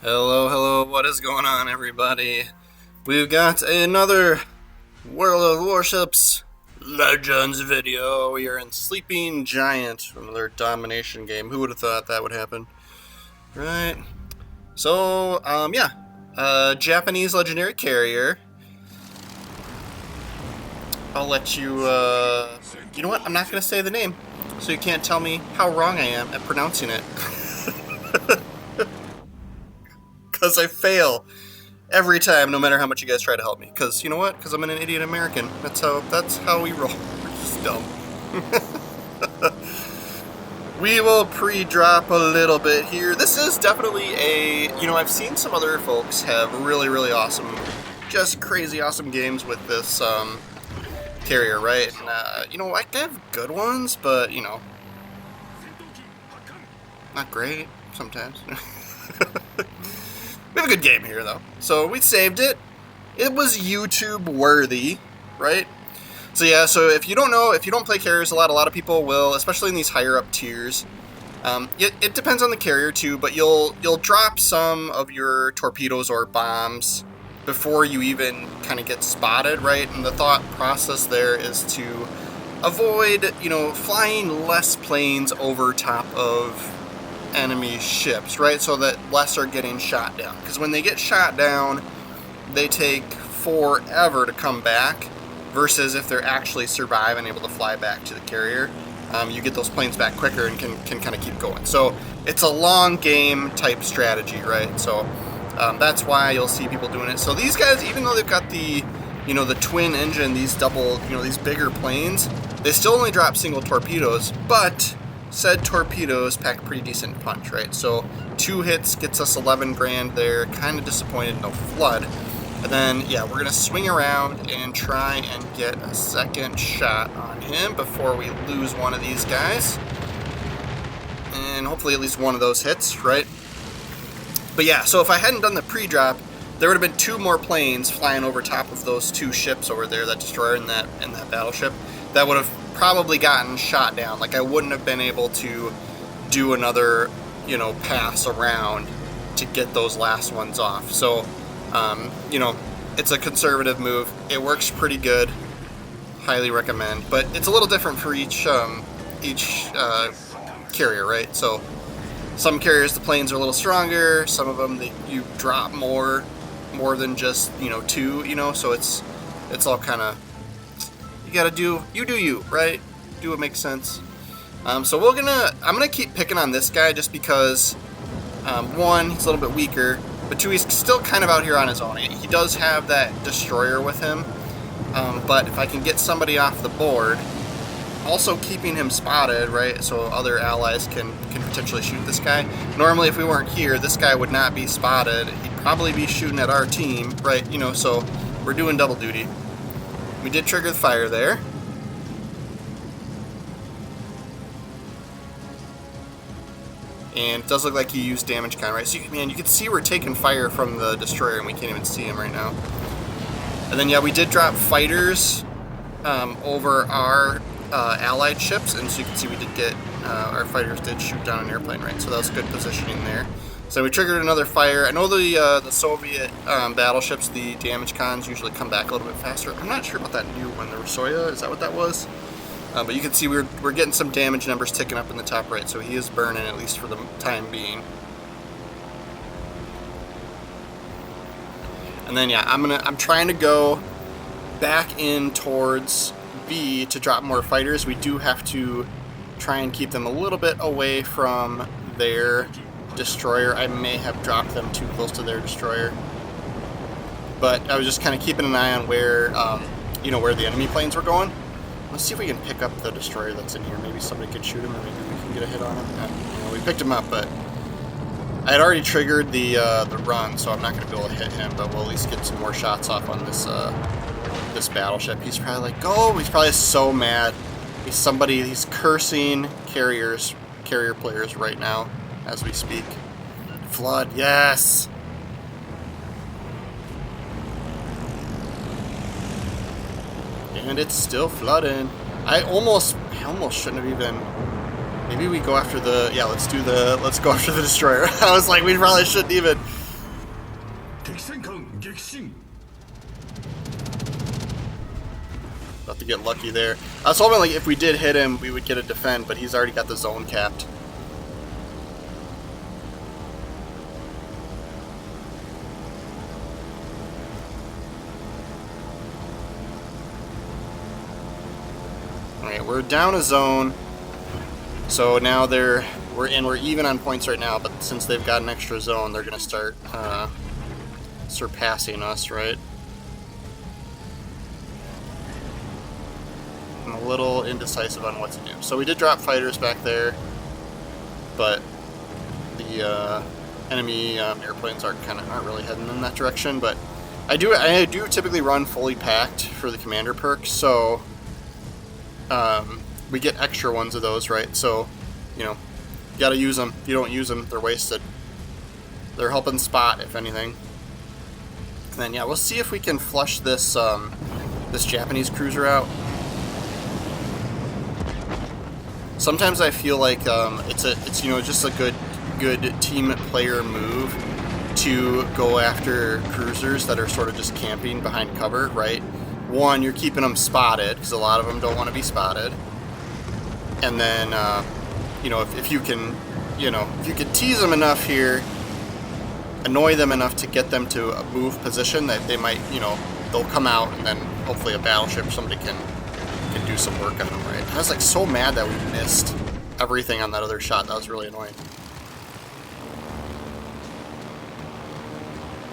Hello, hello, what is going on, everybody? We've got another World of Warships Legends video. We are in Sleeping Giant from their domination game. Who would have thought that would happen? Right? So, Japanese legendary carrier. I'll let you, you know what? I'm not going to say the name, so you can't tell me how wrong I am at pronouncing it. Because I fail every time, no matter how much you guys try to help me. Because you know what? Because I'm an idiot American. That's how we roll. We're just dumb. We will pre-drop a little bit here. This is definitely I've seen some other folks have really, really awesome, just crazy awesome games with this carrier, right? And, I have good ones, but, not great sometimes. We have a good game here, though. So we saved it. It was YouTube worthy, right? So yeah, so if you don't play carriers a lot of people will, especially in these higher up tiers. It depends on the carrier too, but you'll drop some of your torpedoes or bombs before you even kind of get spotted, right? And the thought process there is to avoid, flying less planes over top of enemy ships, right? So that less are getting shot down. Because when they get shot down, they take forever to come back, versus if they're actually survive and able to fly back to the carrier, you get those planes back quicker and can kind of keep going. So it's a long game type strategy, right? So that's why you'll see people doing it. So these guys, even though they've got the twin engine, these double, these bigger planes, they still only drop single torpedoes, but said torpedoes pack a pretty decent punch, right? So 2 hits gets us 11 grand there. Kind of disappointed, no flood. And then, yeah, we're going to swing around and try and get a second shot on him before we lose one of these guys. And hopefully at least one of those hits, right? But yeah, so if I hadn't done the pre-drop, there would have been 2 more planes flying over top of those 2 ships over there, that destroyer and that battleship, that would have probably gotten shot down. Like, I wouldn't have been able to do another, pass around to get those last ones off. So, it's a conservative move. It works pretty good. Highly recommend. But it's a little different for each carrier, right? So, some carriers, the planes are a little stronger. Some of them, you drop more than just, 2, so it's all kind of, you gotta do you, right? Do what makes sense. So I'm gonna keep picking on this guy just because, 1, he's a little bit weaker, but 2, he's still kind of out here on his own. He does have that destroyer with him, but if I can get somebody off the board, also keeping him spotted, right, so other allies can potentially shoot this guy. Normally, if we weren't here, this guy would not be spotted. He'd probably be shooting at our team, right? So we're doing double duty. We did trigger the fire there. And it does look like he used damage count, right? So, you can see we're taking fire from the destroyer, and we can't even see him right now. And then, yeah, we did drop fighters over our allied ships, and so you can see we did get, our fighters did shoot down an airplane, right? So that was good positioning there. So we triggered another fire. I know the Soviet battleships, the damage cons usually come back a little bit faster. I'm not sure about that new one, the Rosoya, is that what that was? But you can see we're getting some damage numbers ticking up in the top right, so he is burning, at least for the time being. And then, yeah, I'm trying to go back in towards B to drop more fighters. We do have to try and keep them a little bit away from their destroyer. I may have dropped them too close to their destroyer, but I was just kind of keeping an eye on where where the enemy planes were going. Let's see if we can pick up the destroyer that's in here. Maybe somebody could shoot him, or maybe we can get a hit on him. We picked him up, but I had already triggered the run, so I'm not going to be able to hit him, but we'll at least get some more shots off on this this battleship. He's probably like, oh, he's probably so mad. He's cursing carrier players right now as we speak. Flood, yes! And it's still flooding. I almost shouldn't have even. Maybe we go after the. Yeah, let's go after the destroyer. I was like, we probably shouldn't even. About to get lucky there. I was hoping like if we did hit him, we would get a defend, but he's already got the zone capped. Alright, we're down a zone. So now we're even on points right now, but since they've got an extra zone, they're gonna start surpassing us, right? I'm a little indecisive on what to do. So we did drop fighters back there, but the enemy airplanes aren't really heading in that direction. But I do typically run fully packed for the commander perk, so we get extra ones of those, right? So, you know, you gotta use them. If you don't use them, they're wasted. They're helping spot, if anything. And then yeah, we'll see if we can flush this this Japanese cruiser out. Sometimes I feel like it's you know, just a good team player move to go after cruisers that are sort of just camping behind cover, right? One, you're keeping them spotted because a lot of them don't want to be spotted, and then you know, if you can, you know, if you could tease them enough here, annoy them enough to get them to a move position that they might, you know, they'll come out, and then hopefully a battleship or somebody can do some work on them, right? I was like so mad that we missed everything on that other shot. That was really annoying.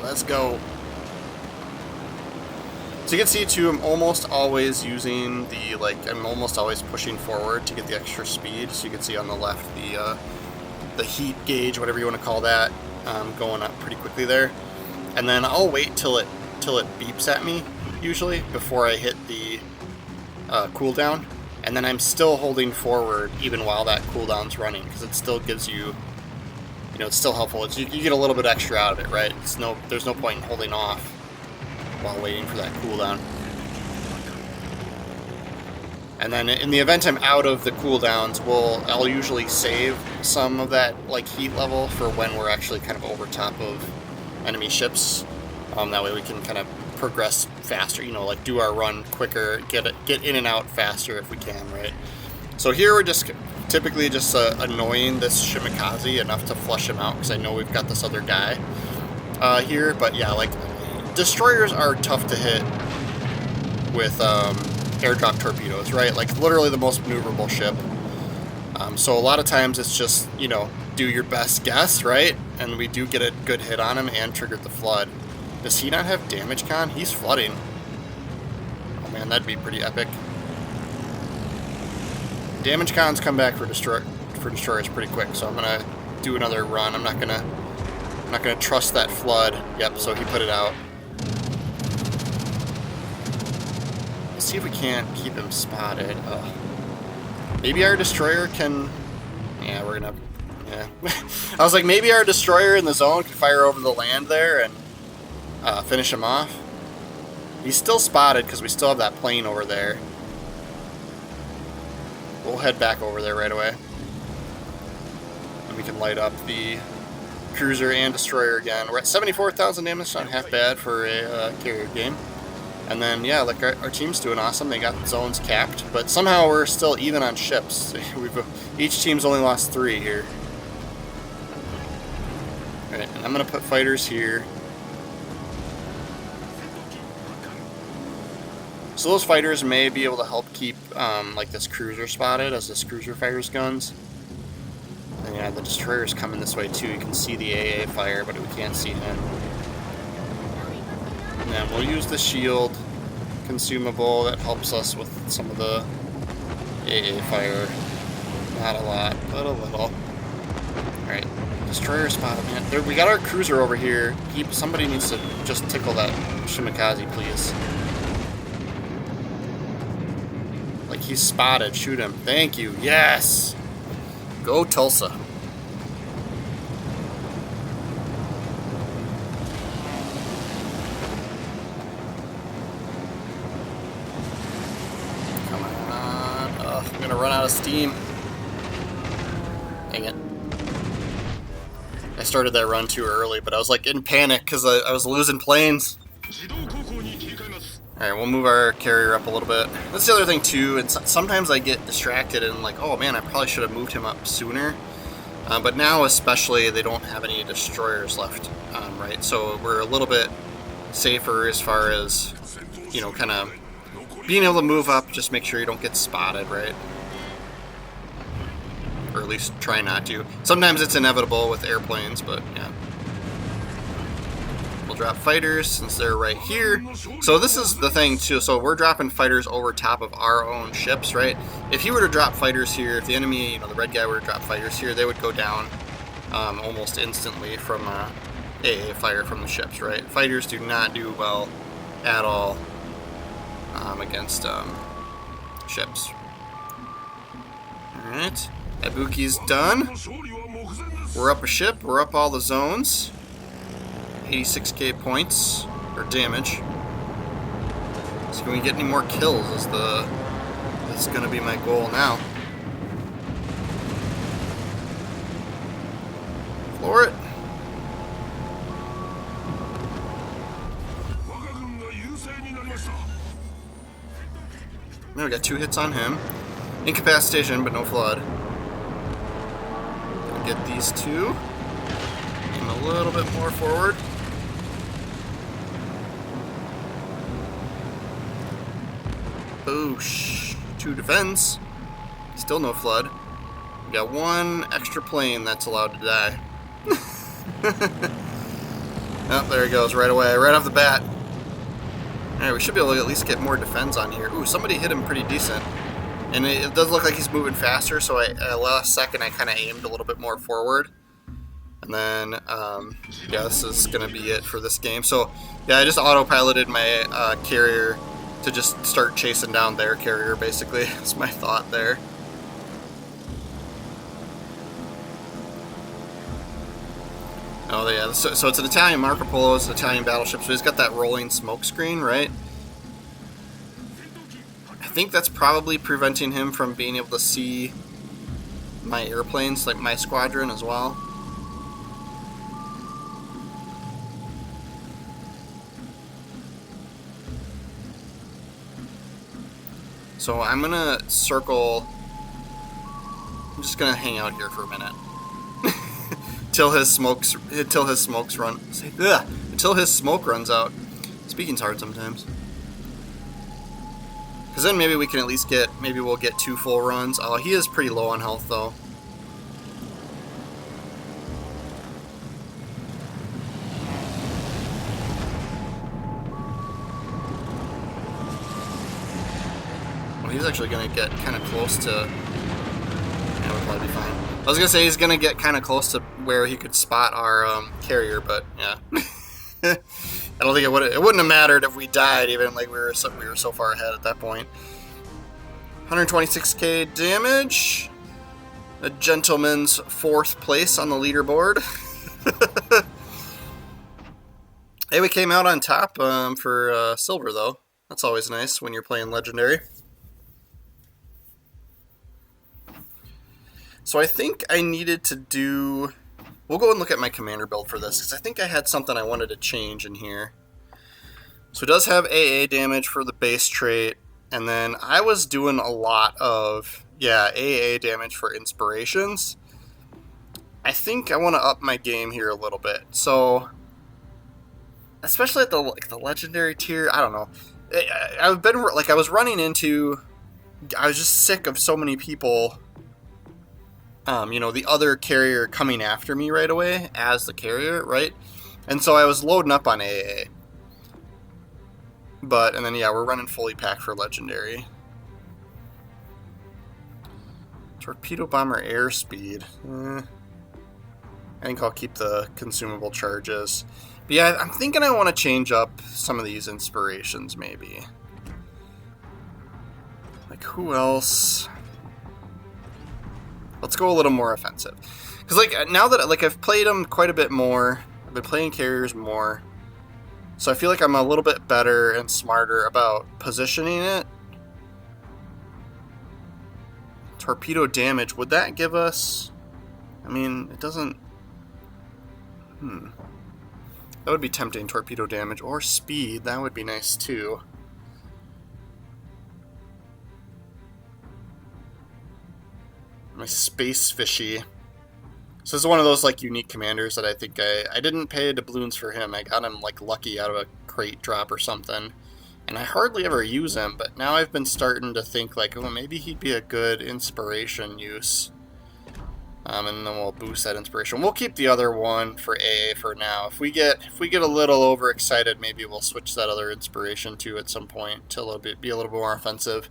Let's go. So you can see too, I'm almost always using the, like, I'm almost always pushing forward to get the extra speed. So you can see on the left the heat gauge, whatever you want to call that, going up pretty quickly there. And then I'll wait till it beeps at me, usually, before I hit the cooldown. And then I'm still holding forward even while that cooldown's running, because it still gives you, you know, it's still helpful. You get a little bit extra out of it, right? There's no point in holding off while waiting for that cooldown. And then in the event I'm out of the cooldowns, I'll usually save some of that like heat level for when we're actually kind of over top of enemy ships. That way we can kind of progress faster, you know, like do our run quicker, get in and out faster if we can, right? So here we're just typically just annoying this Shimikaze enough to flush him out, because I know we've got this other guy here. But yeah, like, destroyers are tough to hit with airdrop torpedoes, right? Like, literally the most maneuverable ship. So a lot of times it's just, you know, do your best guess, right? And we do get a good hit on him and triggered the flood. Does he not have damage con? He's flooding. Oh man, that'd be pretty epic. Damage cons come back for destroyers pretty quick, so I'm gonna do another run. I'm not gonna trust that flood. Yep, so he put it out. Let's see if we can't keep him spotted. Ugh. Maybe our destroyer can. Yeah, we're gonna. Yeah. I was like, maybe our destroyer in the zone can fire over the land there and finish him off. He's still spotted because we still have that plane over there. We'll head back over there right away. And we can light up the cruiser and destroyer again. We're at 74,000 damage, not half bad for a carrier game. And then, yeah, like our team's doing awesome. They got zones capped, but somehow we're still even on ships. Each team's only lost 3 here. Alright, and I'm going to put fighters here. So those fighters may be able to help keep like this cruiser spotted as this cruiser fires guns. And yeah, the destroyer's coming this way too. You can see the AA fire, but we can't see him. And then we'll use the shield consumable that helps us with some of the AA fire. Not a lot, but a little. Alright, destroyer spotted, man. There, we got our cruiser over here. Somebody needs to just tickle that Shimikaze, please. Like, he's spotted. Shoot him. Thank you. Yes! Go Tulsa. Come on. Ugh, I'm gonna run out of steam. Dang it. started that run too early, but I was like in panic because I was losing planes. Alright, we'll move our carrier up a little bit. That's the other thing too, and sometimes I get distracted and like, oh man, I probably should have moved him up sooner. But now especially, they don't have any destroyers left, right? So we're a little bit safer as far as, you know, kind of being able to move up, just make sure you don't get spotted, right? Or at least try not to. Sometimes it's inevitable with airplanes, but yeah. We'll drop fighters since they're right here. So this is the thing too, so we're dropping fighters over top of our own ships, right? If he were to drop fighters here, if the enemy, you know, the red guy were to drop fighters here, they would go down almost instantly from AA fire from the ships, right? Fighters do not do well at all against ships. Alright, Ibuki's done. We're up a ship, we're up all the zones. 86k points, or damage. So can we get any more kills is gonna be my goal now. Floor it. Now we got 2 hits on him. Incapacitation, but no flood. Gonna get these 2. Aim a little bit more forward. Boosh. 2 defense. Still no flood. We got 1 extra plane that's allowed to die. Oh, there he goes right away, right off the bat. Alright, we should be able to at least get more defense on here. Ooh, somebody hit him pretty decent. And it does look like he's moving faster, so last second I kind of aimed a little bit more forward. And then, yeah, this is going to be it for this game. So, yeah, I just autopiloted my carrier to just start chasing down their carrier, basically. That's my thought there. Oh, yeah, so it's an Italian Marco Polo, it's an Italian battleship, so he's got that rolling smoke screen, right? I think that's probably preventing him from being able to see my airplanes, like my squadron as well. So I'm gonna circle. I'm just gonna hang out here for a minute until his smoke runs out. Speaking's hard sometimes. Because then maybe we can at least maybe we'll get 2 full runs. Oh, he is pretty low on health though. He's actually going to get kind of close to... Yeah, we'll probably be fine. I was going to say he's going to get kind of close to where he could spot our carrier, but yeah. I don't think it wouldn't have mattered if we died, even like we were so far ahead at that point. 126k damage. A gentleman's 4th place on the leaderboard. Hey, we came out on top for silver, though. That's always nice when you're playing Legendary. So I think I needed to do... We'll go and look at my commander build for this, because I think I had something I wanted to change in here. So it does have AA damage for the base trait, and then I was doing a lot of, yeah, AA damage for inspirations. I think I want to up my game here a little bit. So, especially at the legendary tier, I don't know. I've been, like, I was running into... I was just sick of so many people... you know, the other carrier coming after me right away as the carrier, right? And so I was loading up on AA. And then, yeah, we're running fully packed for Legendary. Torpedo Bomber airspeed. I think I'll keep the consumable charges. But yeah, I'm thinking I want to change up some of these inspirations, maybe. Like, who else... Let's go a little more offensive. Because, like, now that, like, I've played them quite a bit more, I've been playing carriers more, so I feel like I'm a little bit better and smarter about positioning it. Torpedo damage, would that give us... I mean, it doesn't... That would be tempting, torpedo damage. Or speed, that would be nice too. My space fishy. So this is one of those like unique commanders that I think I didn't pay doubloons for him. I got him like lucky out of a crate drop or something. And I hardly ever use him, but now I've been starting to think like, oh, maybe he'd be a good inspiration use. And then we'll boost that inspiration. We'll keep the other one for AA for now. If we get a little overexcited, maybe we'll switch that other inspiration to at some point to be a little bit more offensive.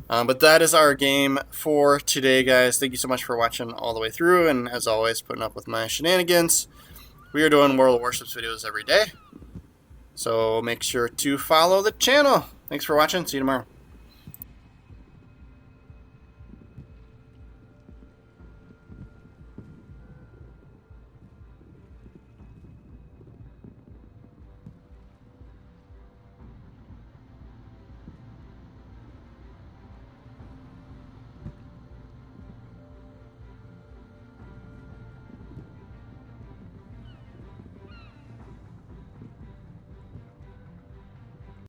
But that is our game for today, guys. Thank you so much for watching all the way through, and as always, putting up with my shenanigans. We are doing World of Warships videos every day, so make sure to follow the channel. Thanks for watching. See you tomorrow.